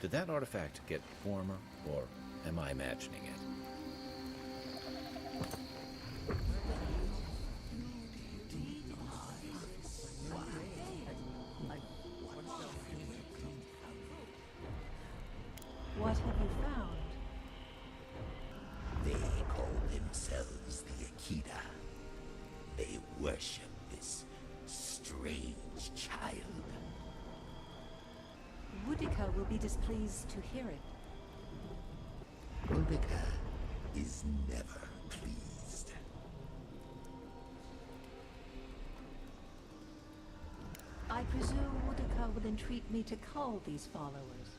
Did that artifact get warmer, or am I imagining it? What have you found? They call themselves the Akita. They worship this strange child. Boudica will be displeased to hear it. Boudica is never pleased. I presume Boudica will entreat me to cull these followers.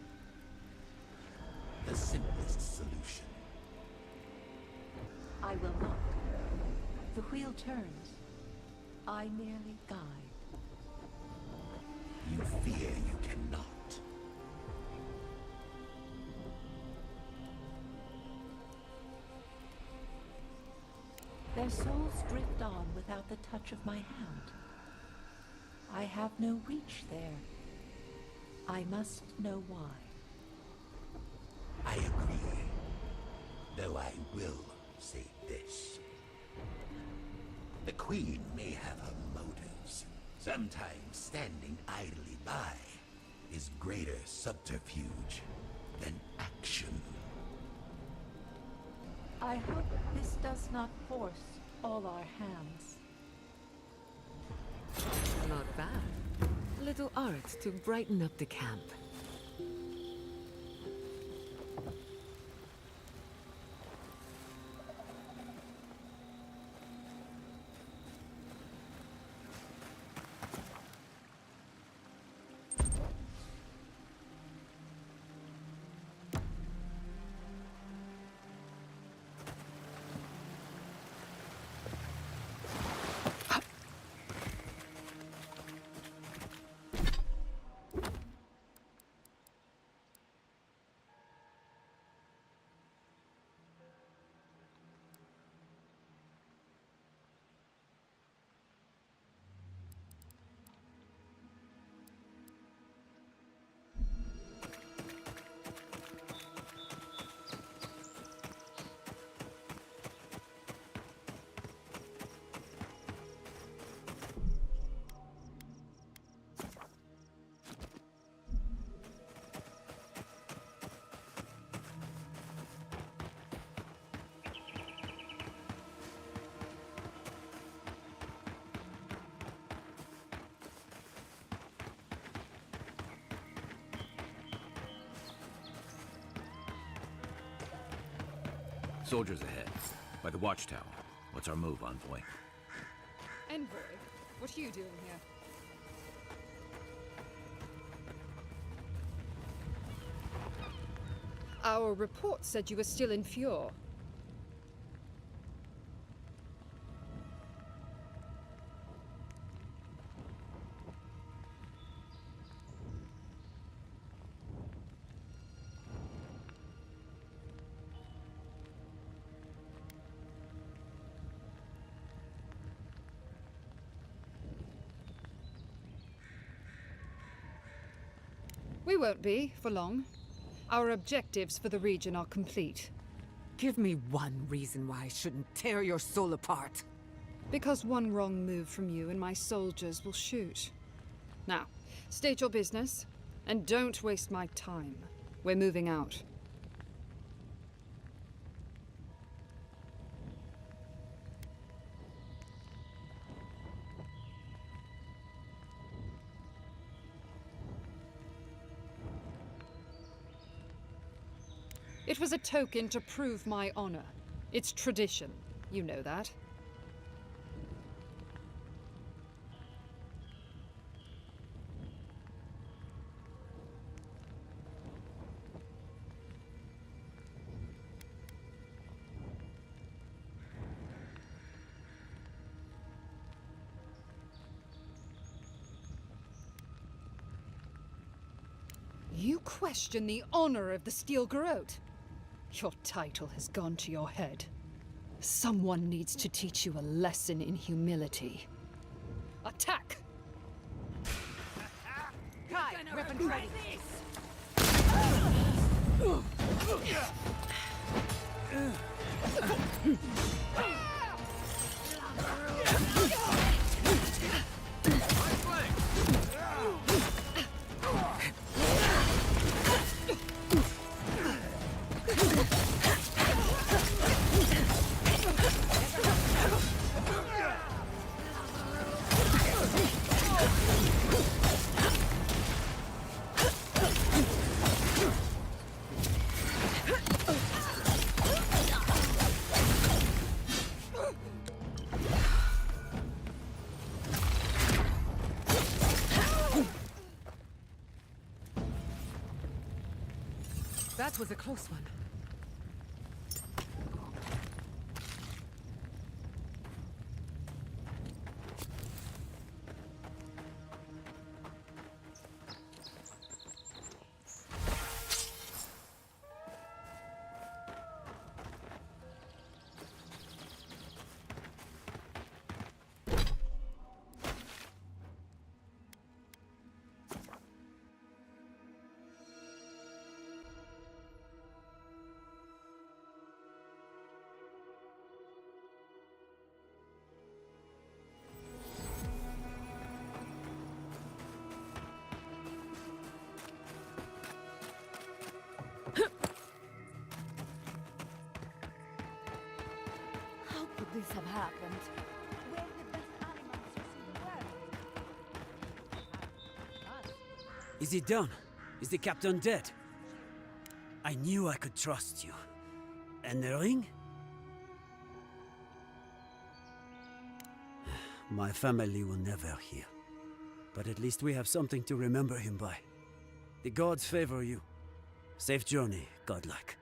The simplest solution. I will not. The wheel turns. I merely guide. You fear you cannot. Their souls drift on without the touch of my hand. I have no reach there. I must know why. I agree. Though I will say this. The Queen may have her motives. Sometimes standing idly by is greater subterfuge than action. I hope this does not force all our hands. Not bad. A little art to brighten up the camp. Soldiers ahead, by the watchtower. What's our move, envoy? Envoy? What are you doing here? Our report said you were still in Fjord. We won't be, for long. Our objectives for the region are complete. Give me one reason why I shouldn't tear your soul apart. Because one wrong move from you and my soldiers will shoot. Now, state your business, and don't waste my time. We're moving out. It was a token to prove my honor. It's tradition. You know that. You question the honor of the Steel Garrote? Your title has gone to your head. Someone needs to teach you a lesson in humility. Attack! Kai, weapon ready. That was a close one. How could this have happened? We're the best animals in the world. Is he done? Is the captain dead? I knew I could trust you. And the ring? My family will never hear. But at least we have something to remember him by. The gods favor you. Safe journey, godlike.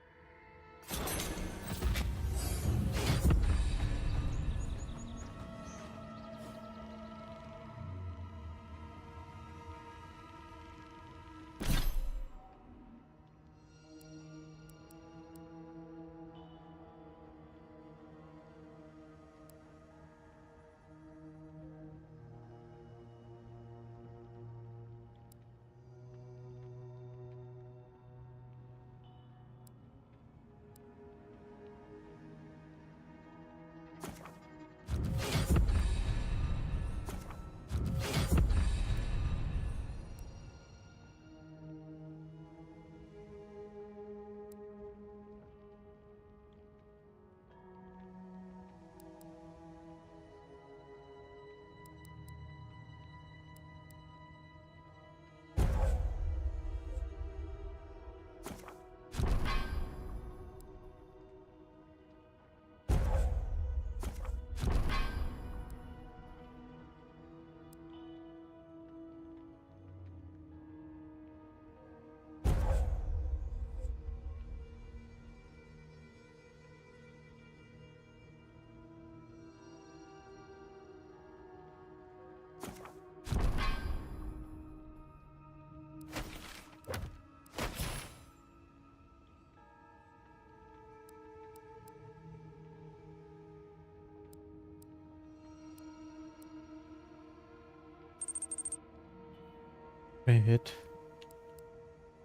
Привет.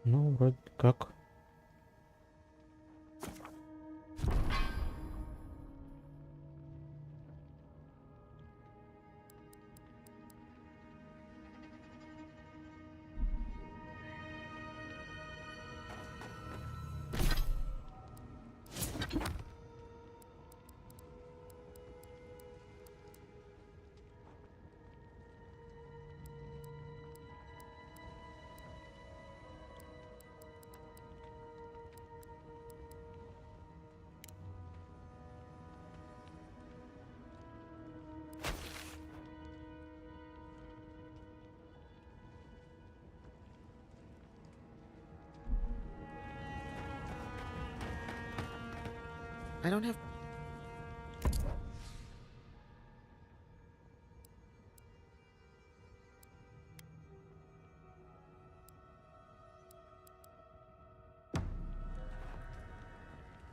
Ну, вроде как. I don't have...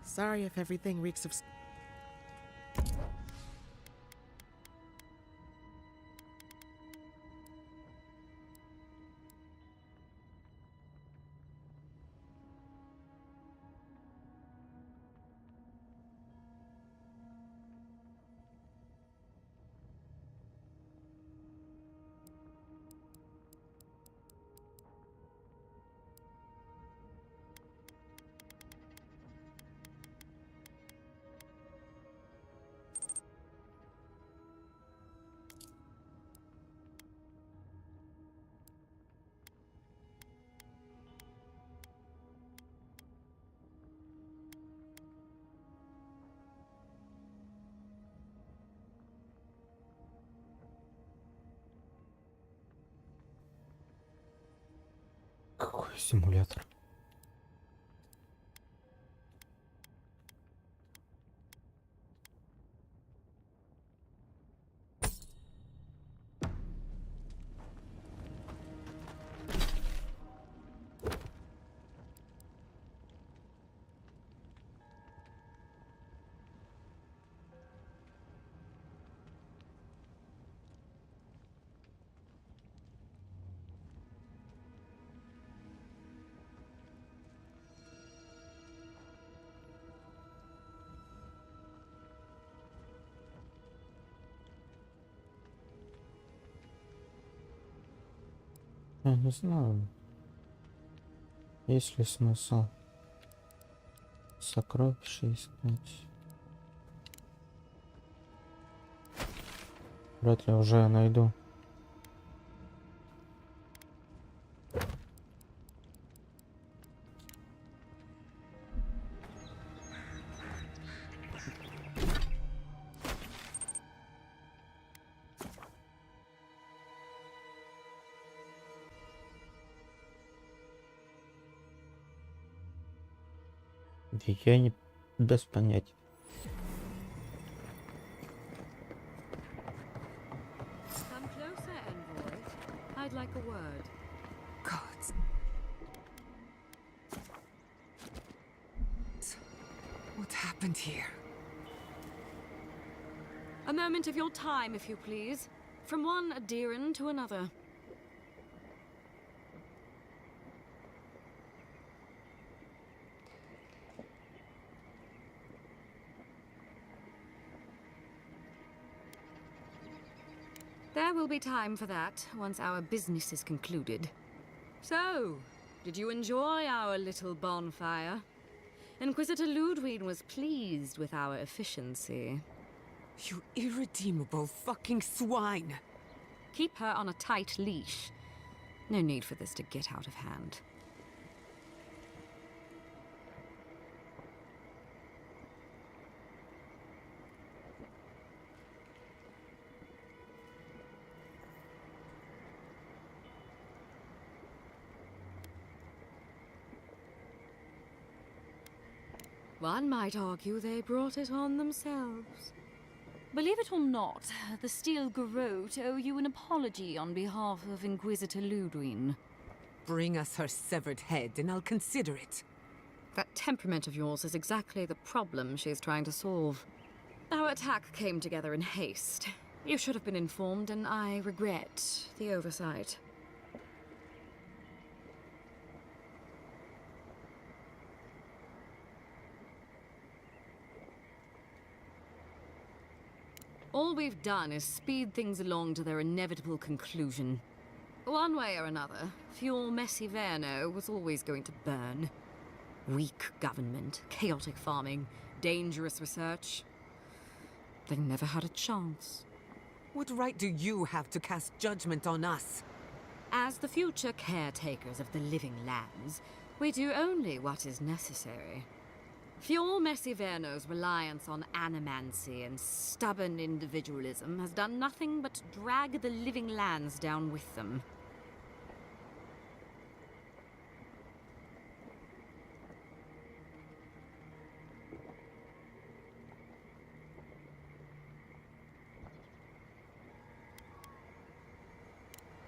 Sorry if everything reeks of... Симулятор. Я не знаю, есть ли смысл сокровища искать. Вряд ли уже найду. Я не без понятия. Come closer, envoy. I'd like a word. Gods. What happened here? A moment of your time, if you please. From one adherent to another. There will be time for that once our business is concluded. So, did you enjoy our little bonfire? Inquisitor Ludwig was pleased with our efficiency. You irredeemable fucking swine! Keep her on a tight leash. No need for this to get out of hand. One might argue they brought it on themselves. Believe it or not, the Steel Garrote owe you an apology on behalf of Inquisitor Ludwig. Bring us her severed head and I'll consider it. That temperament of yours is exactly the problem she's trying to solve. Our attack came together in haste. You should have been informed, and I regret the oversight. All we've done is speed things along to their inevitable conclusion. One way or another, Fuel Messi Verno was always going to burn. Weak government, chaotic farming, dangerous research. They never had a chance. What right do you have to cast judgment on us? As the future caretakers of the living lands, we do only what is necessary. Fuel Messi Verno's reliance on animancy and stubborn individualism has done nothing but drag the living lands down with them.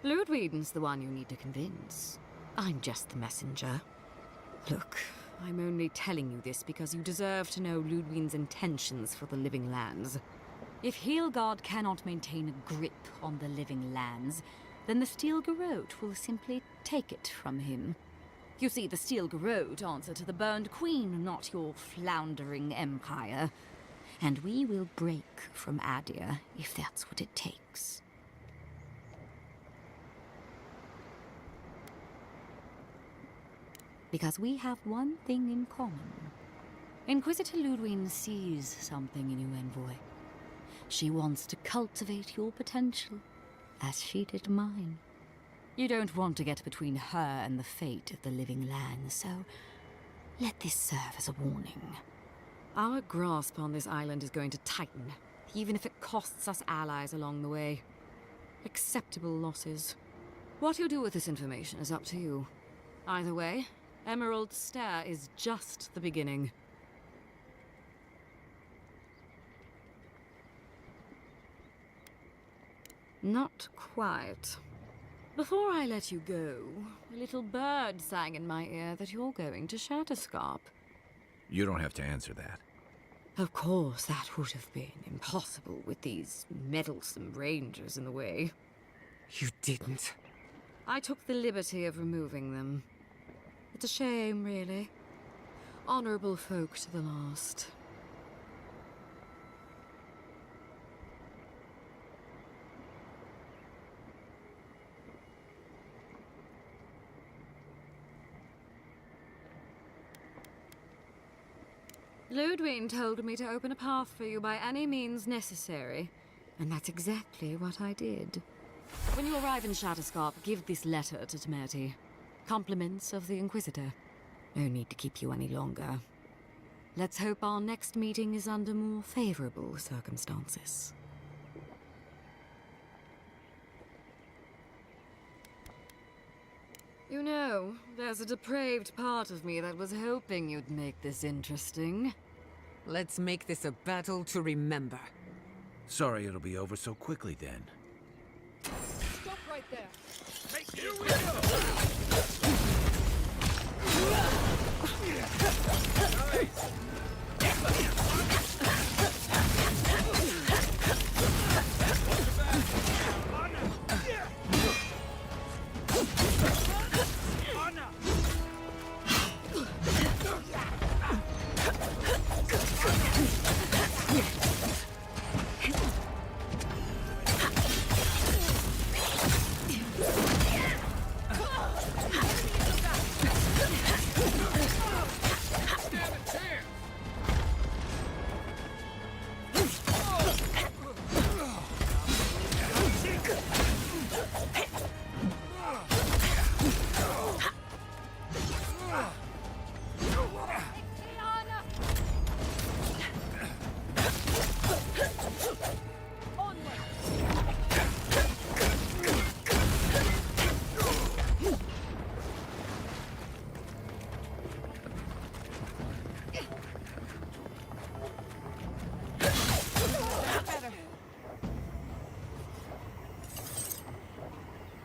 Ludwig's the one you need to convince. I'm just the messenger. Look, I'm only telling you this because you deserve to know Ludwig's intentions for the living lands. If Heelgard cannot maintain a grip on the living lands, then the Steel Garrote will simply take it from him. You see, the Steel Garrote answer to the burned queen, not your floundering empire. And we will break from Adir if that's what it takes. Because we have one thing in common. Inquisitor Ludwig sees something in you, envoy. She wants to cultivate your potential, as she did mine. You don't want to get between her and the fate of the living lands, so let this serve as a warning. Our grasp on this island is going to tighten, even if it costs us allies along the way. Acceptable losses. What you do with this information is up to you. Either way, Emerald Stair is just the beginning. Not quite. Before I let you go, a little bird sang in my ear that you're going to Shatterscarp. You don't have to answer that. Of course, that would have been impossible with these meddlesome rangers in the way. You didn't. I took the liberty of removing them. It's a shame, really. Honorable folk to the last. Ludwig told me to open a path for you by any means necessary, and that's exactly what I did. When you arrive in Shatterscarp, give this letter to Temerity. Compliments of the Inquisitor. No need to keep you any longer. Let's hope our next meeting is under more favorable circumstances. You know, there's a depraved part of me that was hoping you'd make this interesting. Let's make this a battle to remember. Sorry it'll be over so quickly then. Stop right there. Here we go!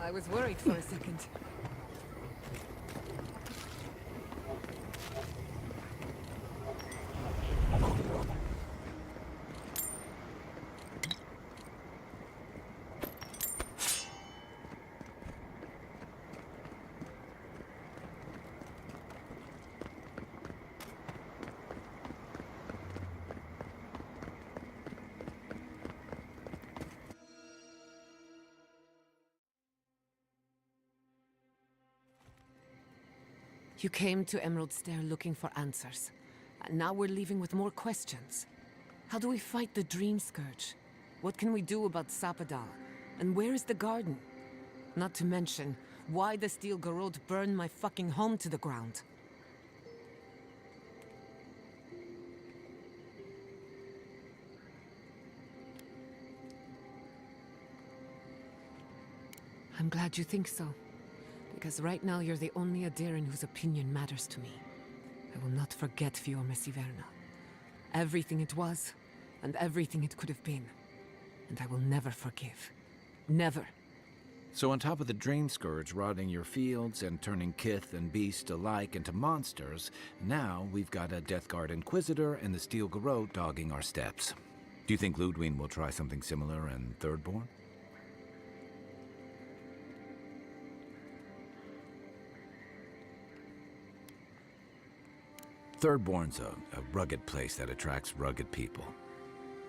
I was worried for a second. You came to Emerald Stair looking for answers. And now we're leaving with more questions. How do we fight the Dream Scourge? What can we do about Sapadal? And where is the garden? Not to mention, why the Steel Garrote burned my fucking home to the ground. I'm glad you think so. Because right now you're the only Adairan whose opinion matters to me. I will not forget Fiorma Siverna. Everything it was, and everything it could have been. And I will never forgive. Never. So on top of the Dream Scourge rotting your fields and turning kith and beast alike into monsters, now we've got a Death Guard Inquisitor and the Steel Garrote dogging our steps. Do you think Ludwig will try something similar in Thirdborn? Thirdborn's a rugged place that attracts rugged people.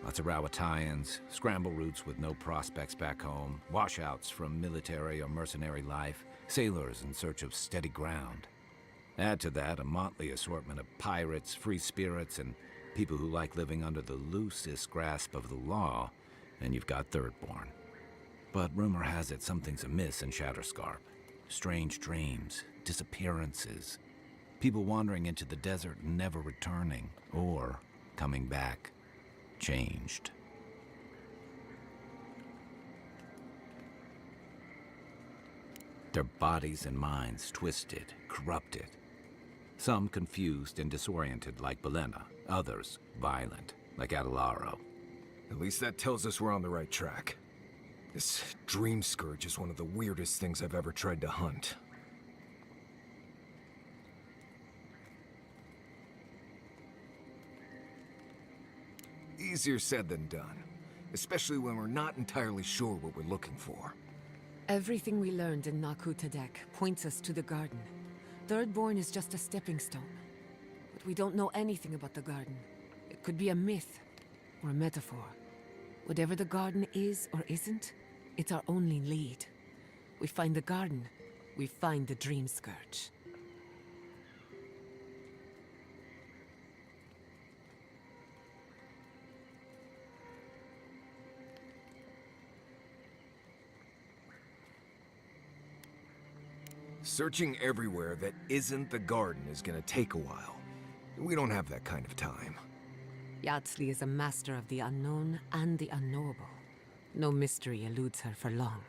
Lots of Rawatayans, scramble routes with no prospects back home, washouts from military or mercenary life, sailors in search of steady ground. Add to that a motley assortment of pirates, free spirits, and people who like living under the loosest grasp of the law, and you've got Thirdborn. But rumor has it something's amiss in Shatterscarp. Strange dreams, disappearances, people wandering into the desert and never returning, or coming back, changed. Their bodies and minds twisted, corrupted. Some confused and disoriented like Belena, others violent like Adelaro. At least that tells us we're on the right track. This dream scourge is one of the weirdest things I've ever tried to hunt. Easier said than done, especially when we're not entirely sure what we're looking for. Everything we learned in Naku Tadek points us to the garden. Thirdborn is just a stepping stone. But we don't know anything about the garden. It could be a myth or a metaphor. Whatever the garden is or isn't, it's our only lead. We find the garden, we find the dream scourge. Searching everywhere that isn't the garden is gonna take a while. We don't have that kind of time. Yatsley is a master of the unknown and the unknowable. No mystery eludes her for long.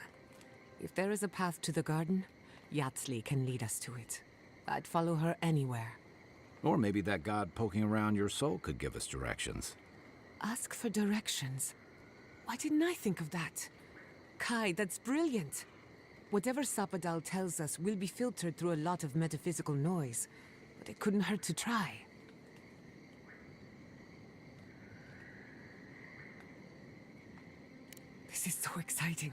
If there is a path to the garden, Yatsley can lead us to it. I'd follow her anywhere. Or maybe that god poking around your soul could give us directions. Ask for directions. Why didn't I think of that? Kai, that's brilliant. Whatever Sapadal tells us will be filtered through a lot of metaphysical noise, but it couldn't hurt to try. This is so exciting.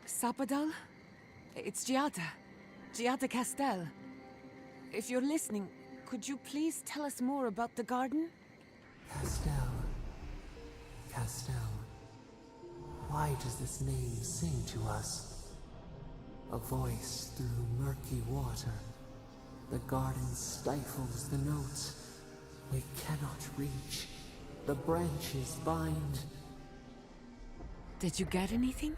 Sapadal? It's Giada. Giada Castel. If you're listening, could you please tell us more about the garden? Castel. Castel. Why does this name sing to us? A voice through murky water. The garden stifles the notes. We cannot reach. The branches bind. Did you get anything?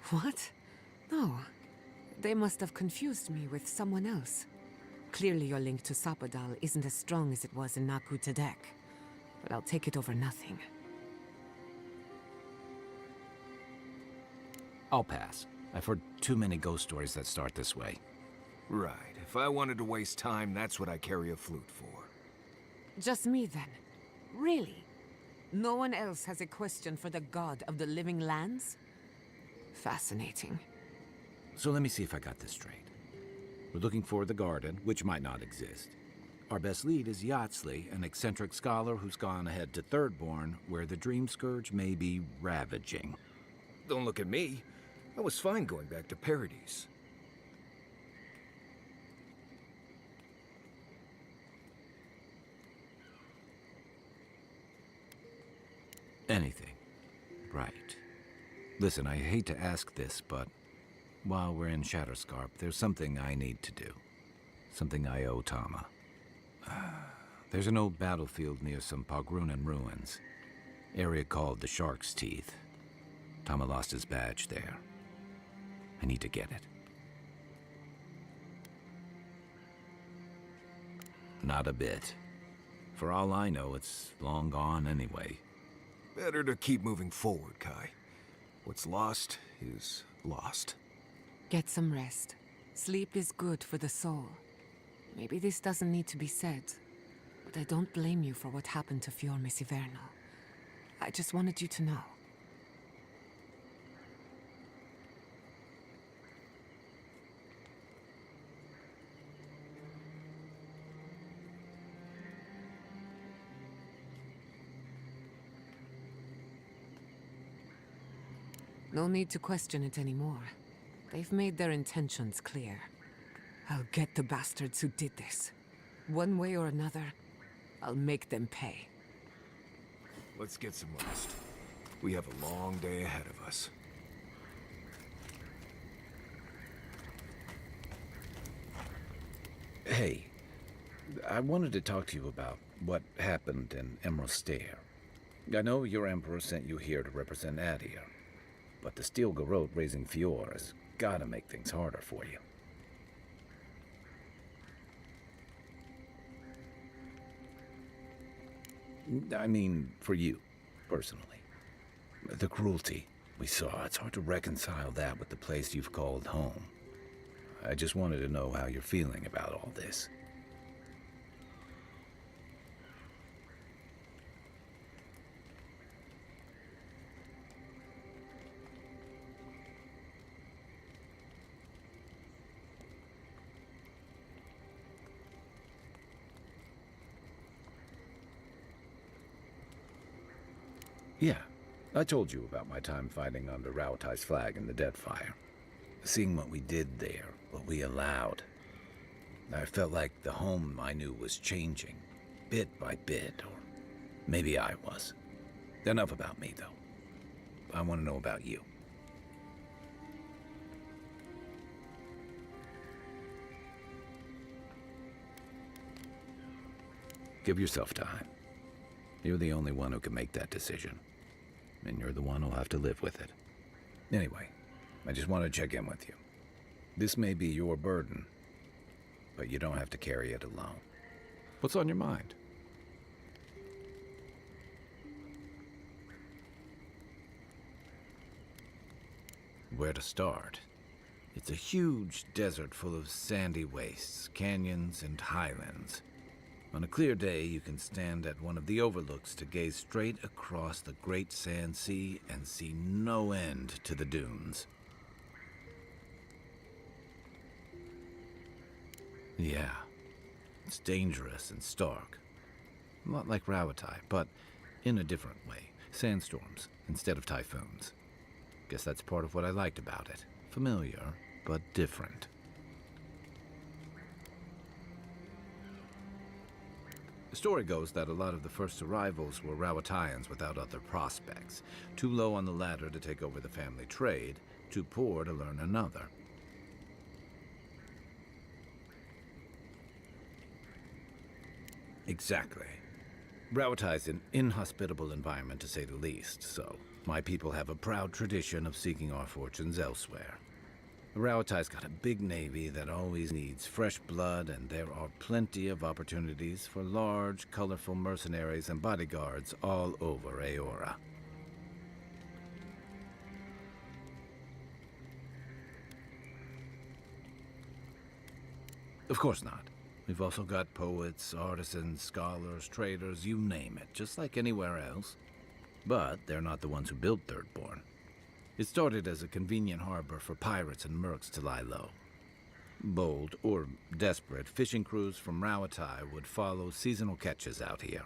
What? No. They must have confused me with someone else. Clearly your link to Sapadal isn't as strong as it was in Naku Tadek. But I'll take it over nothing. I'll pass. I've heard too many ghost stories that start this way. Right. If I wanted to waste time, that's what I carry a flute for. Just me then? Really? No one else has a question for the god of the living lands? Fascinating. So let me see if I got this straight. We're looking for the garden, which might not exist. Our best lead is Yatsley, an eccentric scholar who's gone ahead to Thirdborn, where the Dream Scourge may be ravaging. Don't look at me. I was fine going back to Paradise. Anything. Right. Listen, I hate to ask this, but while we're in Shatterscarp, there's something I need to do. Something I owe Tama. There's an old battlefield near some Pogrunan ruins. Area called the Shark's Teeth. Tama lost his badge there. I need to get it. Not a bit. For all I know, it's long gone anyway. Better to keep moving forward, Kai. What's lost is lost. Get some rest. Sleep is good for the soul. Maybe this doesn't need to be said, but I don't blame you for what happened to Fiormis Ivernal. I just wanted you to know. No need to question it anymore. They've made their intentions clear. I'll get the bastards who did this. One way or another, I'll make them pay. Let's get some rest. We have a long day ahead of us. Hey, I wanted to talk to you about what happened in Emerald Stair. I know your Emperor sent you here to represent Adir. but the steel garrote raising Fjord has gotta make things harder for you. I mean, for you, personally. The cruelty we saw, it's hard to reconcile that with the place you've called home. I just wanted to know how you're feeling about all this. Yeah, I told you about my time fighting under Rauatai's flag in the Deadfire. Seeing what we did there, what we allowed. I felt like the home I knew was changing, bit by bit, or maybe I was. Enough about me, though. I want to know about you. Give yourself time. You're the only one who can make that decision. And you're the one who'll have to live with it. Anyway, I just want to check in with you. This may be your burden, but you don't have to carry it alone. What's on your mind? Where to start? It's a huge desert full of sandy wastes, canyons, and highlands. On a clear day, you can stand at one of the overlooks to gaze straight across the great sand sea and see no end to the dunes. Yeah, it's dangerous and stark. A lot like Rauatai, but in a different way. Sandstorms instead of typhoons. Guess that's part of what I liked about it. Familiar, but different. The story goes that a lot of the first arrivals were Rauataians without other prospects. Too low on the ladder to take over the family trade, too poor to learn another. Exactly. Rauatai's an inhospitable environment, to say the least, so my people have a proud tradition of seeking our fortunes elsewhere. Rauatai's got a big navy that always needs fresh blood, and there are plenty of opportunities for large, colorful mercenaries and bodyguards all over Aora. Of course not. We've also got poets, artisans, scholars, traders, you name it, just like anywhere else. But they're not the ones who built Thirdborn. It started as a convenient harbor for pirates and mercs to lie low. Bold, or desperate, fishing crews from Rauatai would follow seasonal catches out here.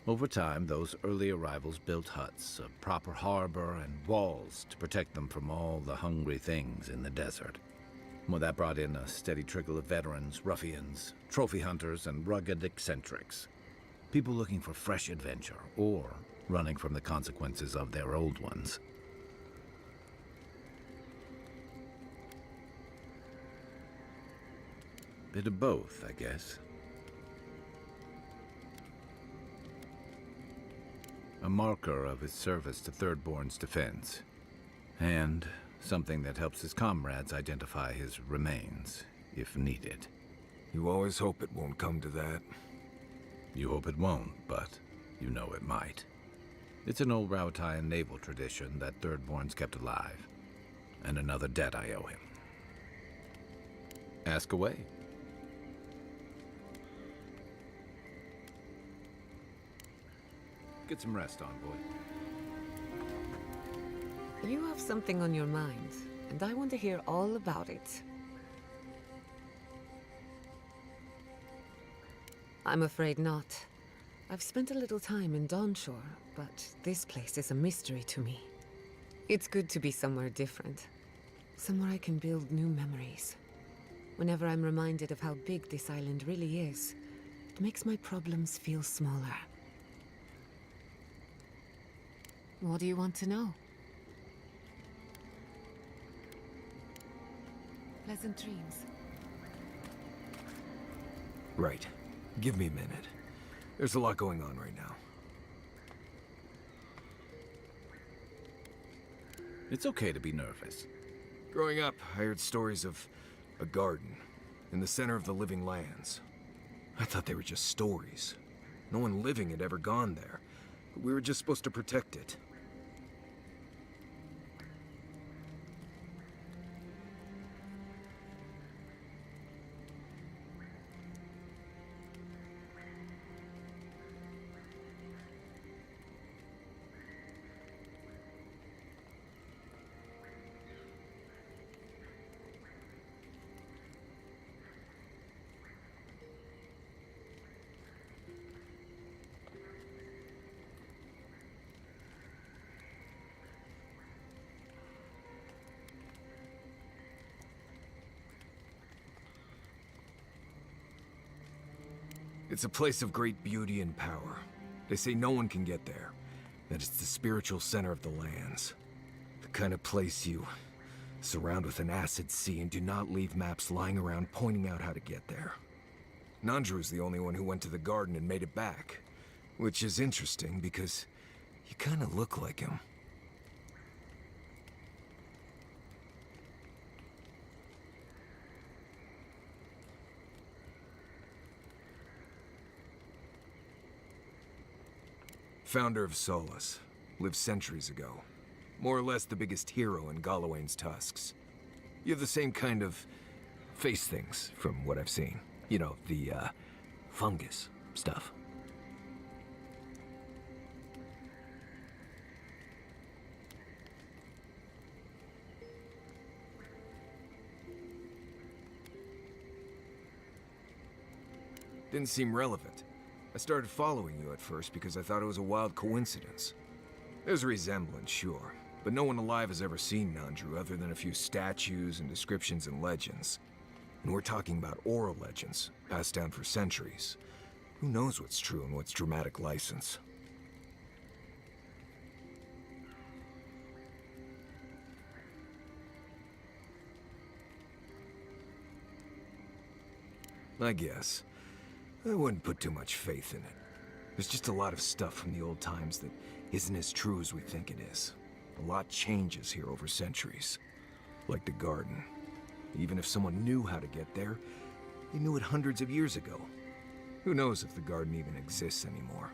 Over time, those early arrivals built huts, a proper harbor, and walls to protect them from all the hungry things in the desert. Well, that brought in a steady trickle of veterans, ruffians, trophy hunters, and rugged eccentrics. People looking for fresh adventure, or running from the consequences of their old ones. Bit of both, I guess. A marker of his service to Thirdborn's defense, and something that helps his comrades identify his remains, if needed. You always hope it won't come to that. You hope it won't, but you know it might. It's an old Rauataian naval tradition that Thirdborn's kept alive, and another debt I owe him. Ask away. Get some rest, envoy. You have something on your mind, and I want to hear all about it. I'm afraid not. I've spent a little time in Dawnshore, but this place is a mystery to me. It's good to be somewhere different. Somewhere I can build new memories. Whenever I'm reminded of how big this island really is, it makes my problems feel smaller. What do you want to know? Pleasant dreams. Right. Give me a minute. There's a lot going on right now. It's okay to be nervous. Growing up, I heard stories of a garden in the center of the living lands. I thought they were just stories. No one living had ever gone there. But we were just supposed to protect it. It's a place of great beauty and power. They say no one can get there, that it's the spiritual center of the lands. The kind of place you surround with an acid sea and do not leave maps lying around pointing out how to get there. Nandru's the only one who went to the garden and made it back, which is interesting because you kind of look like him. Founder of Solace, lived centuries ago. More or less the biggest hero in Galawain's tusks. You have the same kind of face things from what I've seen. You know, the, fungus stuff. Didn't seem relevant. I started following you at first because I thought it was a wild coincidence. There's a resemblance, sure, but no one alive has ever seen Nandru other than a few statues and descriptions and legends. And we're talking about oral legends, passed down for centuries. Who knows what's true and what's dramatic license? I guess. I wouldn't put too much faith in it. There's just a lot of stuff from the old times that isn't as true as we think it is. A lot changes here over centuries. Like the garden. Even if someone knew how to get there, they knew it hundreds of years ago. Who knows if the garden even exists anymore?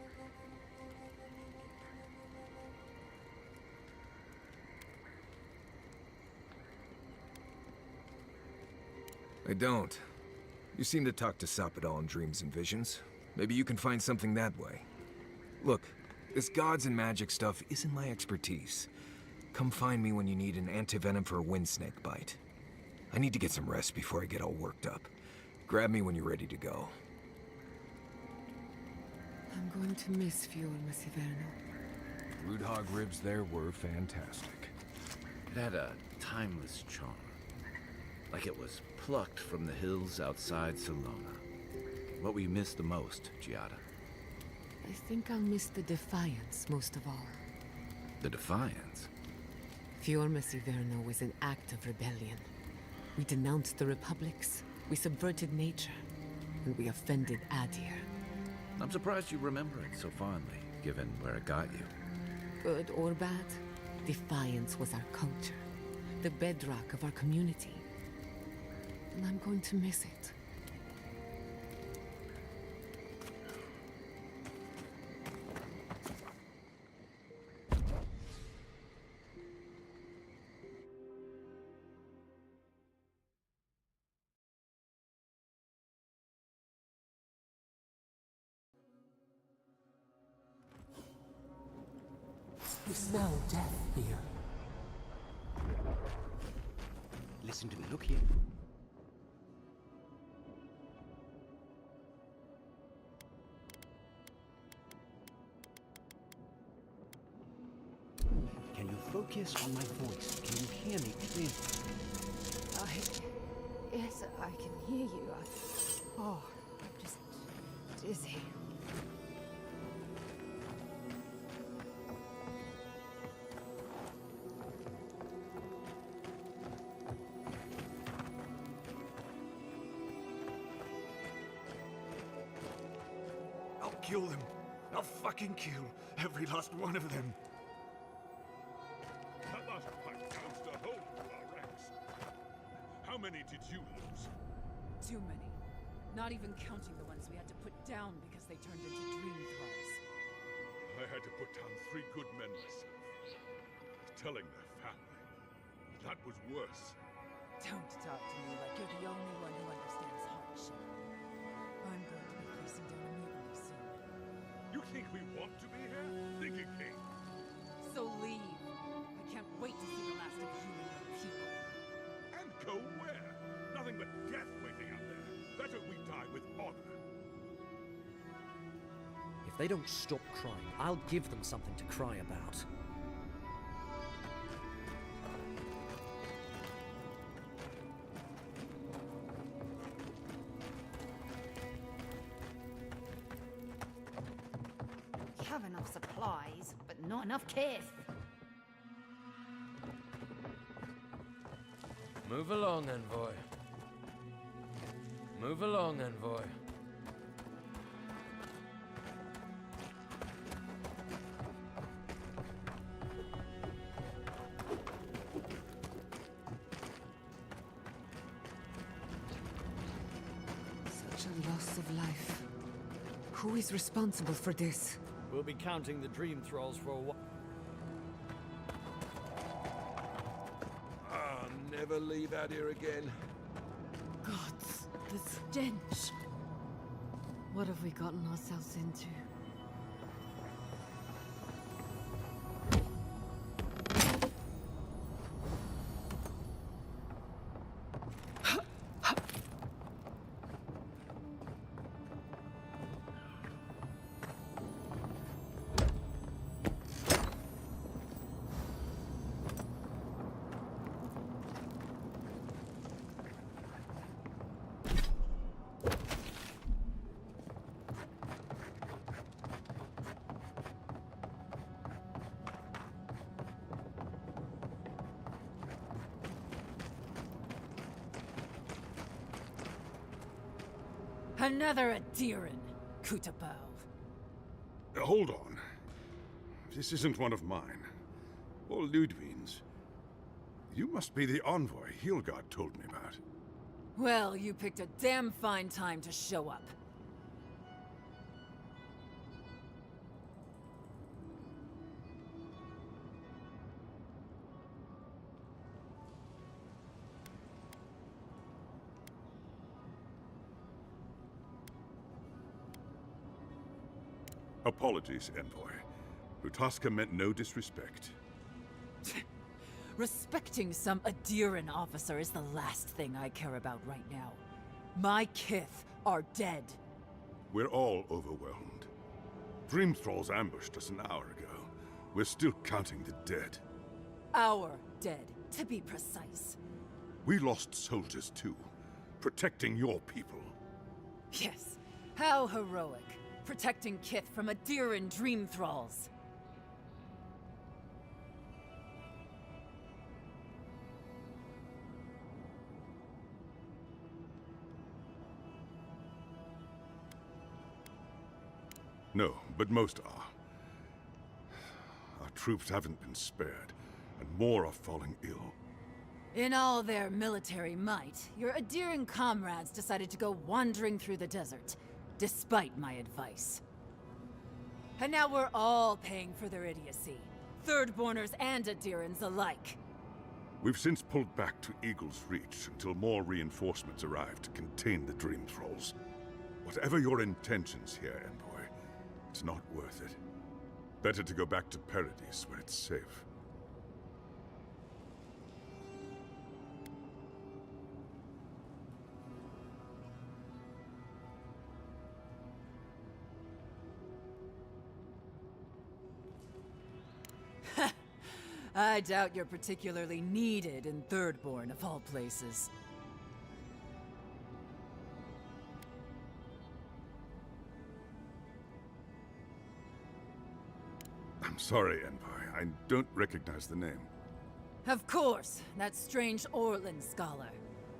I don't. You seem to talk to Sapadal in dreams and visions. Maybe you can find something that way. Look, this gods and magic stuff isn't my expertise. Come find me when you need an antivenom for a windsnake bite. I need to get some rest before I get all worked up. Grab me when you're ready to go. I'm going to miss Fiorma Siverno. Root hog ribs there were fantastic. It had a timeless charm. Like it was plucked from the hills outside Salona. What will you miss the most, Giada? I think I'll miss the defiance most of all. The defiance? Fiorma Siverno was an act of rebellion. We denounced the republics, we subverted nature, and we offended Adir. I'm surprised you remember it so fondly, given where it got you. Good or bad, defiance was our culture, the bedrock of our community. And I'm going to miss it. You smell death here. Listen to me, look here. Can you focus on my voice? Can you hear me clearly? Yes, I can hear you. I'm just dizzy. kill them. I'll fucking kill every last one of them. That last fight bounced a hole through our ranks. How many did you lose? Too many. Not even counting the ones we had to put down because they turned into dream thralls. I had to put down 3 good men myself. Telling their family. That was worse. Don't talk to me like you're the only one who understands hardship. I'm going to be facing down a mutiny soon. You think we want to be here? Think again. So leave. I can't wait to see the last of you and your people. And go where? Nothing but death waiting out there. Better we die with honor. If they don't stop crying, I'll give them something to cry about. We have enough supplies, but not enough kith. Move along, envoy. Move along, envoy. Such a loss of life. Who is responsible for this? We'll be counting the dream thralls for a while. Never leave out here again. Gods, the stench. What have we gotten ourselves into? Another Adiran, Kutabov. Hold on. This isn't one of mine. Or Ludwig's. You must be the envoy Hilgard told me about. Well, you picked a damn fine time to show up. Apologies, envoy. Lutaska meant no disrespect. Respecting some Adiran officer is the last thing I care about right now. My kith are dead. We're all overwhelmed. Dream Thralls ambushed us an hour ago. We're still counting the dead. Our dead, to be precise. We lost soldiers too, protecting your people. Yes, how heroic. Protecting kith from Adiran dream thralls. No, but most are. Our troops haven't been spared, and more are falling ill. In all their military might, your Adiran comrades decided to go wandering through the desert, despite my advice. And now we're all paying for their idiocy. Thirdborners and Adirans alike. We've since pulled back to Eagle's Reach until more reinforcements arrive to contain the Dream Thralls. Whatever your intentions here, envoy, it's not worth it. Better to go back to Paradise where it's safe. I doubt you're particularly needed in Thirdborn, of all places. I'm sorry, envoy. I don't recognize the name. Of course, that strange Orlan scholar.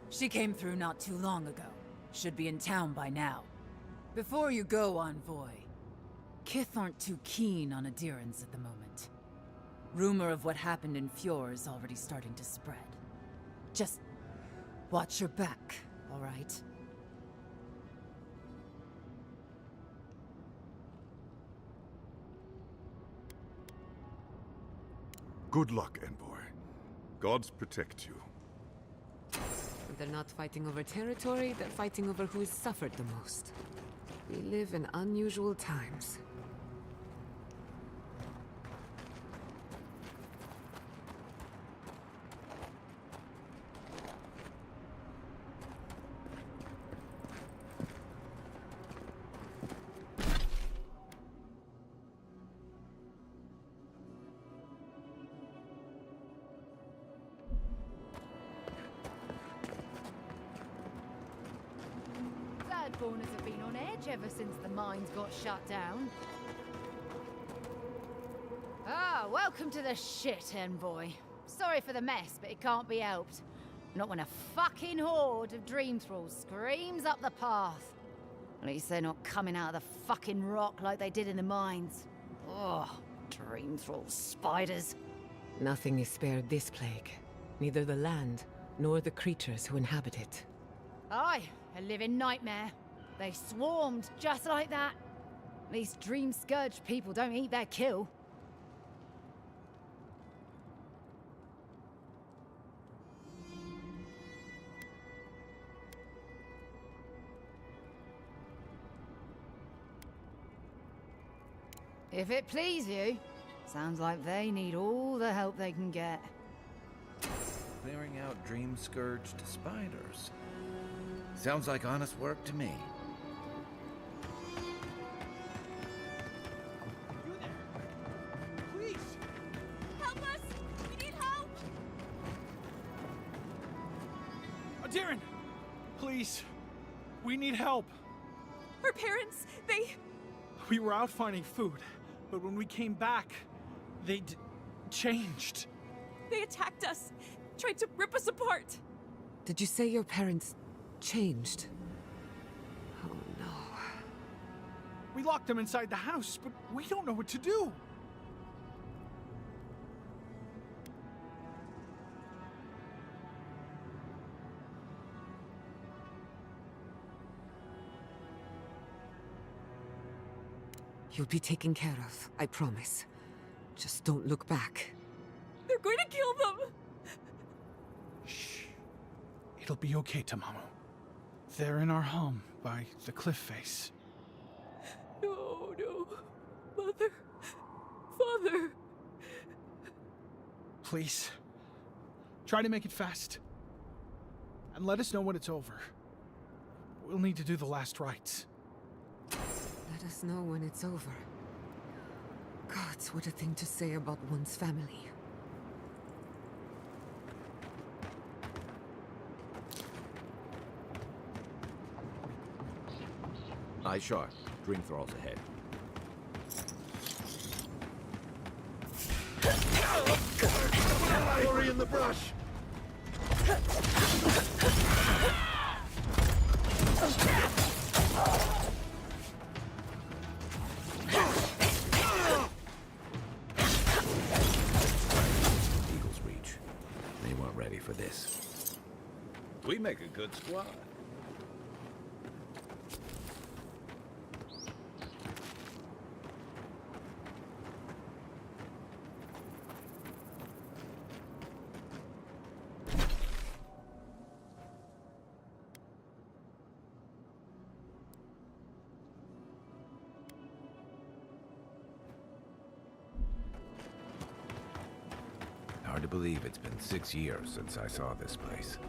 She came through not too long ago. Should be in town by now. Before you go, envoy, Kith aren't too keen on adherence at the moment. Rumor of what happened in Fjord is already starting to spread. Just watch your back, all right? Good luck, Envoy. Gods protect you. They're not fighting over territory, they're fighting over who has suffered the most. We live in unusual times. Bloodborners have been on edge ever since the mines got shut down. Ah, welcome to the shit, Envoy. Sorry for the mess, but it can't be helped. Not when a fucking horde of dream thralls screams up the path. At least they're not coming out of the fucking rock like they did in the mines. Ugh, dream thrall spiders. Nothing is spared this plague. Neither the land, nor the creatures who inhabit it. Aye, a living nightmare. They swarmed just like that. At least dream scourge people don't eat their kill. If it please you, sounds like they need all the help they can get. Clearing out dream-scourged spiders. Sounds like honest work to me. You there? Please! Help us! We need help! Darren! Please! We need help! Our parents, they... We were out finding food, but when we came back, they changed. They attacked us, tried to rip us apart. Did you say your parents changed? Oh no. We locked them inside the house, but we don't know what to do. You'll be taken care of, I promise. Just don't look back. They're going to kill them! Shh. It'll be okay, Tamamu. They're in our home by the cliff face. No, no. Mother. Father. Please. Try to make it fast. And let us know when it's over. We'll need to do the last rites. Let us know when it's over. Gods, what a thing to say about one's family. Aye, sure. Dream thralls ahead. Glory in the brush! Eagle's Reach. They weren't ready for this. We make a good squad. Hard to believe it's been 6 years since I saw this place.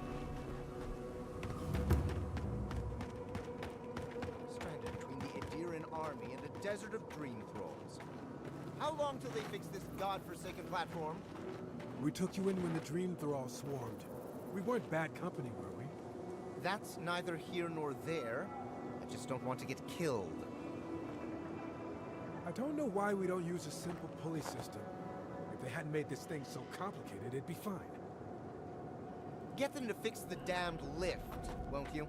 Stranded between the Adiran army and a desert of dream thralls. How long till they fix this godforsaken platform? We took you in when the dream thralls swarmed. We weren't bad company, were we? That's neither here nor there. I just don't want to get killed. I don't know why we don't use a simple pulley system. If they hadn't made this thing so complicated, it'd be fine. Get them to fix the damned lift, won't you?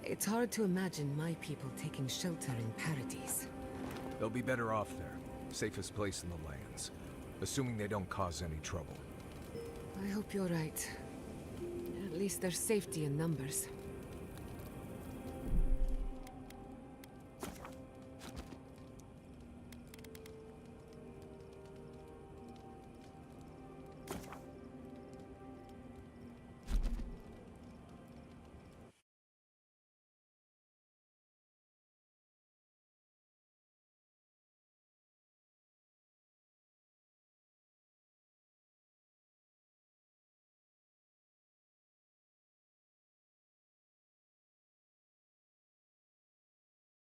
It's hard to imagine my people taking shelter in Paradise. They'll be better off there. Safest place in the lands. Assuming they don't cause any trouble. I hope you're right. At least there's safety in numbers.